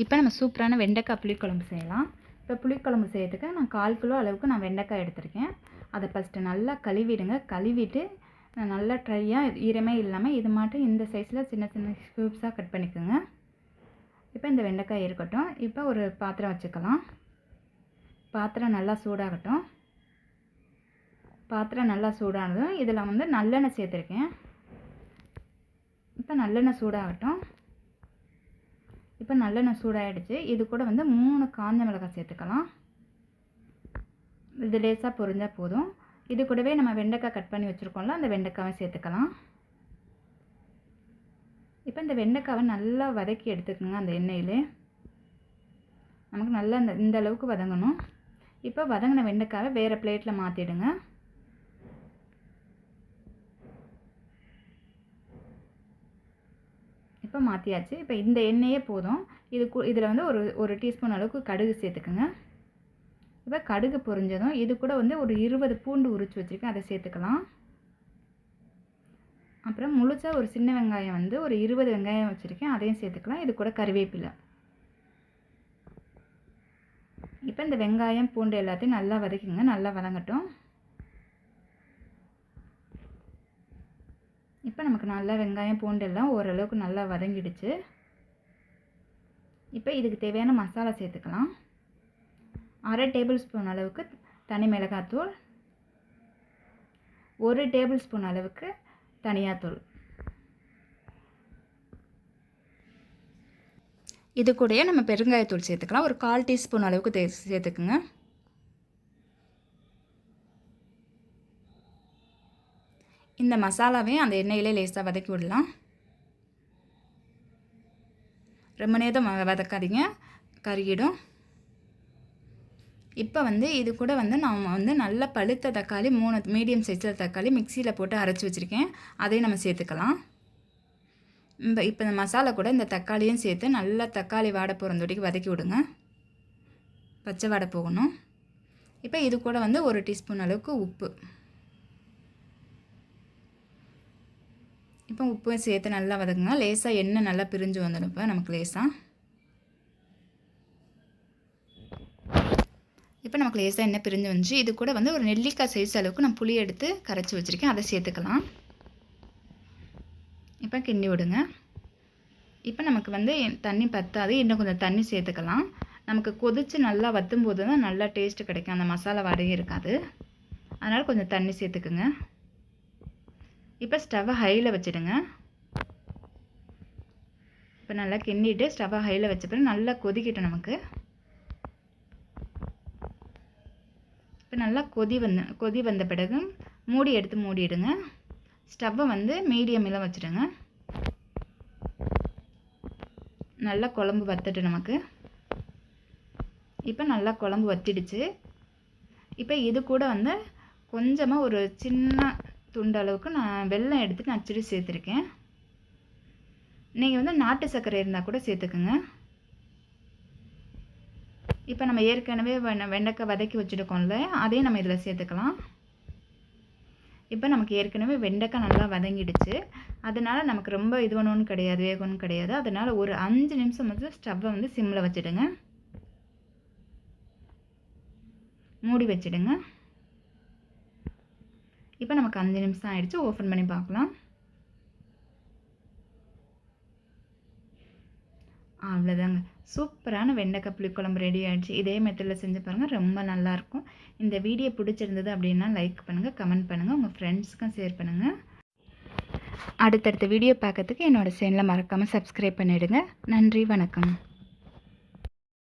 இப்போ நம்ம சூப்பரான வெண்டைக்காய் புளிக்குழம்பு செய்யலாம். இப்போ புளிக்குழம்பு செய்யறதுக்கு நான் 1/4 கிலோ அளவுக்கு நான் வெண்டைக்காய் எடுத்திருக்கேன். அதை ஃபஸ்ட்டு நல்லா கழுவிடுங்க. கழுவிட்டு நல்லா ட்ரையாக ஈரமே இல்லாமல் இது மட்டும் இந்த சைஸில் சின்ன சின்ன க்யூப்ஸாக கட் பண்ணிக்கோங்க. இப்போ இந்த வெண்டைக்காய் இருக்கட்டும். இப்போ ஒரு பாத்திரம் வச்சுக்கலாம். பாத்திரம் நல்லா சூடாகட்டும். பாத்திரம் நல்லா சூடானதும் இதில் வந்து நல்லெண்ணெய் சேர்த்துருக்கேன். இப்போ நல்லெண்ணெய் சூடாகட்டும். இப்போ நல்லெண்ணெய் சூடாகிடுச்சு. இது கூட வந்து 3 காஞ்ச மிளகாய் சேர்த்துக்கலாம். இது லேசாக பொரிஞ்சால் போதும். இது கூடவே நம்ம வெண்டைக்காய் கட் பண்ணி வச்சுருக்கோம்ல, அந்த வெண்டைக்காவை சேர்த்துக்கலாம். இப்போ இந்த வெண்டைக்காவை நல்லா வதக்கி எடுத்துக்கோங்க. அந்த எண்ணெயிலே நமக்கு நல்லா இந்த அளவுக்கு வதங்கணும். இப்போ வதங்கின வெண்டைக்காவை வேறு பிளேட்டில் மாற்றிடுங்க. இப்போ மாற்றியாச்சு. இப்போ இந்த எண்ணெயே போதும். இதில் வந்து ஒரு டீஸ்பூன் அளவுக்கு கடுகு சேர்த்துக்குங்க. இப்போ கடுகு பொரிஞ்சதும் இது கூட வந்து ஒரு 20 பூண்டு உரித்து வச்சுருக்கேன், அதை சேர்த்துக்கலாம். அப்புறம் முழுசாக ஒரு சின்ன வெங்காயம் வந்து ஒரு 20 வெங்காயம் வச்சுருக்கேன், அதையும் சேர்த்துக்கலாம். இது கூட கறிவேப்பிலை. இப்போ இந்த வெங்காயம் பூண்டு எல்லாத்தையும் நல்லா வதக்கிங்க. நல்லா வதங்கட்டும். இப்போ நமக்கு நல்லா வெங்காயம் பூண்டு எல்லாம் ஓரளவுக்கு நல்லா வதங்கிடுச்சு. இப்போ இதுக்கு தேவையான மசாலா சேர்த்துக்கலாம். 1/2 டேபிள் ஸ்பூன் அளவுக்கு தனி மிளகாத்தூள், 1 டேபிள் ஸ்பூன் அளவுக்கு தனியாத்தூள். இது கூடயே நம்ம பெருங்காயத்தூள் சேர்த்துக்கலாம். ஒரு 1/4 டீஸ்பூன் அளவுக்கு சேர்த்துக்குங்க. இந்த மசாலாவையும் அந்த எண்ணெயிலே லேசாக வதக்கி விடலாம். ரொம்ப நேரம் வதக்காதீங்க, கருகிடும். இப்போ வந்து இது கூட வந்து நாம் வந்து நல்ல பழுத்த தக்காளி 3 மீடியம் சைஸில் தக்காளி மிக்சியில் போட்டு அரைச்சி வச்சுருக்கேன், அதையும் நம்ம சேர்த்துக்கலாம். இப்போ இந்த மசாலா கூட இந்த தக்காளியும் சேர்த்து நல்லா தக்காளி வாடை போகிறந்தோடிக்கு வதக்கி விடுங்க. பச்சை வாடை போகணும். இப்போ இது கூட வந்து 1 டீஸ்பூன் அளவுக்கு உப்பு. இப்போ உப்பு சேர்த்து நல்லா வதக்குங்க. லேசாக எண்ணெய் நல்லா பிரிஞ்சு வந்துடும். இப்போ நமக்கு லேசாக எண்ணெய் பிரிஞ்சு வந்துச்சு. இது கூட வந்து ஒரு நெல்லிக்காய் சைஸ் அளவுக்கு நான் புளி எடுத்து கரைச்சி வச்சுருக்கேன், அதை சேர்த்துக்கலாம். இப்போ கிண்டி விடுங்க. இப்போ நமக்கு வந்து தண்ணி பத்தாது, இன்னும் கொஞ்சம் தண்ணி சேர்த்துக்கலாம். நமக்கு கொதித்து நல்லா வற்றும் போது தான் நல்லா டேஸ்ட்டு கிடைக்கும், அந்த மசாலா வாடையே இருக்காது. அதனால் கொஞ்சம் தண்ணி சேர்த்துக்குங்க. இப்போ ஸ்டவ்வை ஹையில் வச்சுடுங்க. இப்போ நல்லா கிண்டிட்டு ஸ்டவ்வை ஹையில் வச்ச பிறகு நல்லா கொதிக்கிட்டோம். நமக்கு இப்போ நல்லா கொதி வந்த பிறகு எடுத்து மூடிடுங்க. ஸ்டவ்வை வந்து மீடியமில் வச்சுடுங்க. நல்லா குழம்பு வத்தட்டு நமக்கு. இப்போ நல்லா குழம்பு வத்திடுச்சு. இப்போ இது கூட வந்து கொஞ்சமாக ஒரு சின்ன துண்டு அளவுக்கு நான் வெல்லம் எடுத்து நச்சுட்டு சேர்த்துருக்கேன். நீங்கள் வந்து நாட்டு சர்க்கரை இருந்தால் கூட சேர்த்துக்குங்க. இப்போ நம்ம ஏற்கனவே வெண்டைக்காய் வதக்கி வச்சுருக்கோம்ல, அதையும் நம்ம இதில் சேர்த்துக்கலாம். இப்போ நமக்கு ஏற்கனவே வெண்டைக்காய் நல்லா வதங்கிடுச்சு. அதனால் நமக்கு ரொம்ப இது பண்ணணும்னு கிடையாது, வேகணும்னு கிடையாது. அதனால் ஒரு 5 நிமிஷம் வந்து ஸ்டவ்வை வந்து சிம்மில் வச்சுடுங்க. மூடி வச்சுடுங்க. இப்போ நமக்கு 5 நிமிஷம் ஆகிடுச்சு. ஓப்பன் பண்ணி பார்க்கலாம். அவ்வளோதாங்க, சூப்பரான வெண்டைக்காய் புளிக்குழம்பு ரெடி ஆகிடுச்சு. இதே மெத்தடில் செஞ்சு பாருங்கள், ரொம்ப நல்லாயிருக்கும். இந்த வீடியோ பிடிச்சிருந்தது அப்படின்னா லைக் பண்ணுங்கள், கமெண்ட் பண்ணுங்கள், உங்கள் ஃப்ரெண்ட்ஸுக்கும் ஷேர் பண்ணுங்கள். அடுத்தடுத்த வீடியோ பார்க்கறதுக்கு என்னோடய சேனலை மறக்காமல் சப்ஸ்கிரைப் பண்ணிவிடுங்க. நன்றி, வணக்கம்.